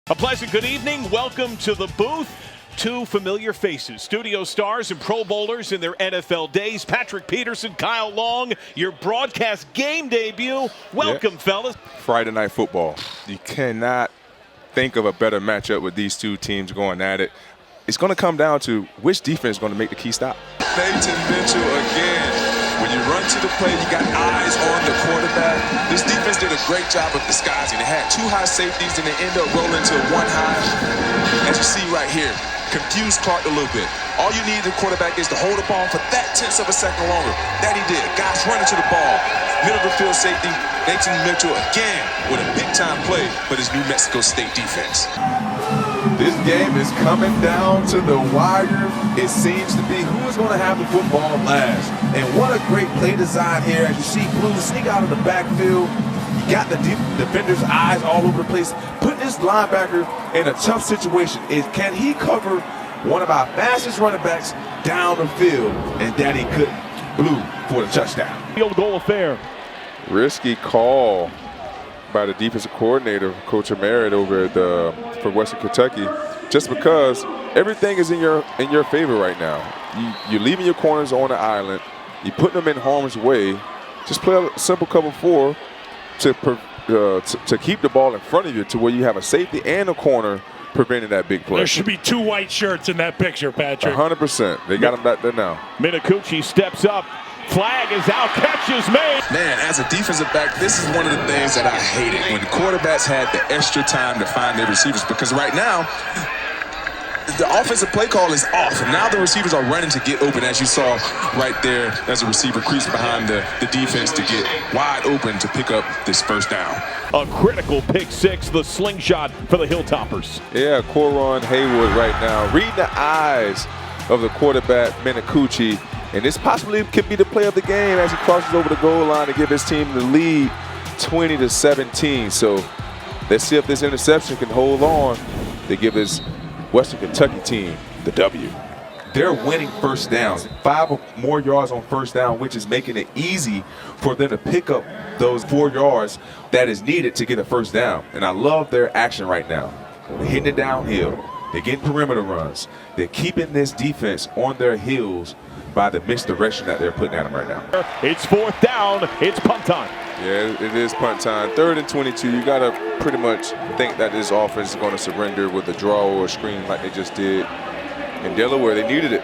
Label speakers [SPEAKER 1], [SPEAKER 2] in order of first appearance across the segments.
[SPEAKER 1] A pleasant good evening. Welcome to the booth. Two familiar faces, studio stars and Pro Bowlers in their NFL days. Patrick Peterson, Kyle Long, your broadcast game debut. Welcome, fellas.
[SPEAKER 2] Friday Night Football. You cannot think of a better matchup with these two teams going at it. It's going to come down to which defense is going to make the key stop.
[SPEAKER 3] Peyton Mitchell again. When you run to the play, you got eyes on the quarterback. This defense did a great job of disguising. They had two high safeties, and they end up rolling to one high. As you see right here, confused Clark a little bit. All you need the quarterback is to hold the ball for that tenth of a second longer. That he did. Guys running to the ball. Middle of the field safety, Peyton Mitchell again with a big-time play for this New Mexico State defense.
[SPEAKER 4] This game is coming down to the wire. It seems to be who is going to have the football last. And what a great play design here. As you see Blue sneak out of the backfield. You got the defender's eyes all over the place. Put this linebacker in a tough situation. Can he cover one of our fastest running backs down the field? And that he couldn't. Blue for the touchdown.
[SPEAKER 1] Field goal affair.
[SPEAKER 2] Risky call by the defensive coordinator, Coach Merritt, over at for Western Kentucky, just because everything is in your favor right now. You're leaving your corners on the island. You're putting them in harm's way. Just play a simple cover four to keep the ball in front of you to where you have a safety and a corner preventing that big play.
[SPEAKER 5] There should be two white shirts in that picture, Patrick.
[SPEAKER 2] 100%. They got him back there now.
[SPEAKER 1] Minacucci steps up. Flag is out. Catch is made.
[SPEAKER 3] Man, as a defensive back, this is one of the things that I hated. When the quarterbacks had the extra time to find their receivers. Because right now, the offensive play call is off. And now the receivers are running to get open, as you saw right there as a receiver creeps behind the defense to get wide open to pick up this first down.
[SPEAKER 1] A critical pick six, the slingshot for the Hilltoppers.
[SPEAKER 2] Yeah, Coron Haywood right now. Read the eyes of the quarterback, Minacucci. And this possibly could be the play of the game as he crosses over the goal line to give his team the lead 20-17. So let's see if this interception can hold on to give his Western Kentucky team the W.
[SPEAKER 4] They're winning first downs. 5 or more yards on first down, which is making it easy for them to pick up those 4 yards that is needed to get a first down. And I love their action right now. They're hitting it downhill. They're getting perimeter runs. They're keeping this defense on their heels by the misdirection that they're putting at them right now.
[SPEAKER 1] It's fourth down. It's punt time.
[SPEAKER 2] Yeah, it is punt time. 3rd and 22. You got to pretty much think that this offense is going to surrender with a draw or a screen like they just did in Delaware. They needed it.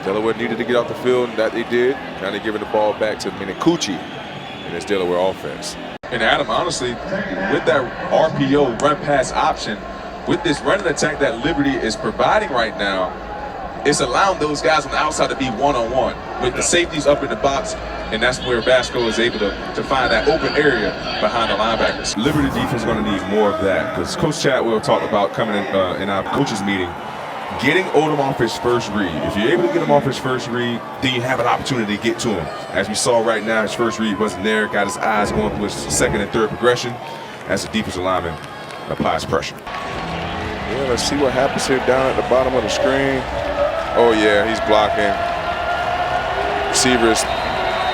[SPEAKER 2] Delaware needed to get off the field, and that they did. Now they're giving the ball back to Minacucci in this Delaware offense.
[SPEAKER 4] And Adam, honestly, with that RPO run pass option, with this running attack that Liberty is providing right now, it's allowing those guys on the outside to be one-on-one with the safeties up in the box, and that's where Vasco is able to find that open area behind the linebackers. Liberty defense is going to need more of that, because Coach Chadwell talked about coming in our coaches meeting, getting Odom off his first read. If you're able to get him off his first read, then you have an opportunity to get to him. As we saw right now, his first read wasn't there, got his eyes going through his second and third progression as the defensive lineman applies pressure.
[SPEAKER 2] Yeah, let's see what happens here down at the bottom of the screen. Oh, yeah, he's blocking. Receivers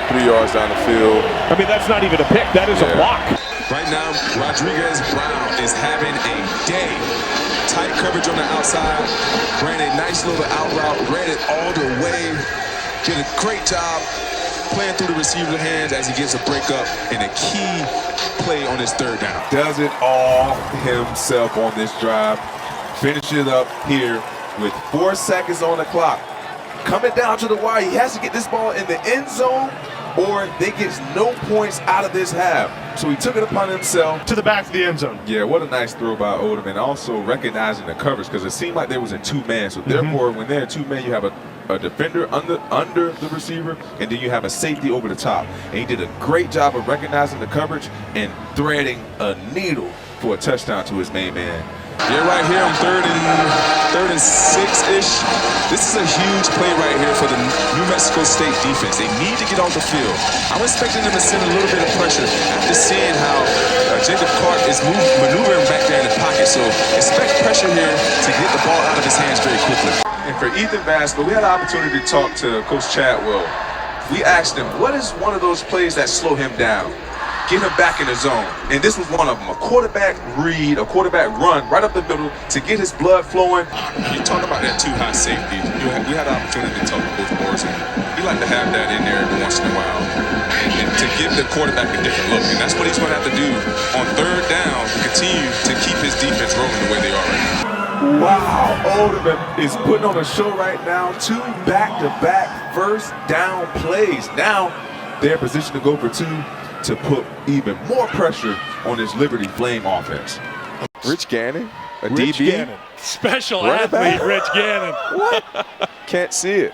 [SPEAKER 2] 3 yards down the field.
[SPEAKER 1] I mean, that's not even a pick. That is a block.
[SPEAKER 3] Right now, Rodriguez Brown is having a day. Tight coverage on the outside. Ran a nice little out route. Ran it all the way. Did a great job playing through the receiver's hands as he gets a breakup and a key play on his 3rd down.
[SPEAKER 4] Does it all himself on this drive. Finish it up here with 4 seconds on the clock. Coming down to the wire, he has to get this ball in the end zone or they get no points out of this half. So he took it upon himself.
[SPEAKER 5] To the back of the end zone.
[SPEAKER 4] Yeah, what a nice throw by Odom, and also recognizing the coverage, because it seemed like there was a 2-man. So therefore, when they're a 2-man, you have a defender under the receiver, and then you have a safety over the top. And he did a great job of recognizing the coverage and threading a needle for a touchdown to his main man.
[SPEAKER 3] Yeah, right here on 3rd and 6-ish. This is a huge play right here for the New Mexico State defense. They need to get off the field. I'm expecting them to send a little bit of pressure after seeing how Jacob Clark is maneuvering back there in the pocket. So expect pressure here to get the ball out of his hands very quickly.
[SPEAKER 4] And for Ethan Vasco, we had an opportunity to talk to Coach Chadwell. We asked him, what is one of those plays that slow him down? get him back in the zone. And this was one of them, a quarterback read, a quarterback run right up the middle to get his blood flowing.
[SPEAKER 3] You talk about that too high safety. We had the opportunity to talk to Coach Morrison. He like to have that in there every once in a while and to give the quarterback a different look. And that's what he's going to have to do on third down to continue to keep his defense rolling the way they are right now.
[SPEAKER 4] Wow, Oldham is putting on a show right now. 2 back-to-back first down plays. Now they're in position to go for 2 to put even more pressure on this Liberty Flame offense.
[SPEAKER 2] Rich Gannon, a
[SPEAKER 5] Rich
[SPEAKER 2] DB.
[SPEAKER 5] Gannon. Special
[SPEAKER 2] Running
[SPEAKER 5] athlete,
[SPEAKER 2] back?
[SPEAKER 5] Rich Gannon.
[SPEAKER 2] What? Can't see it.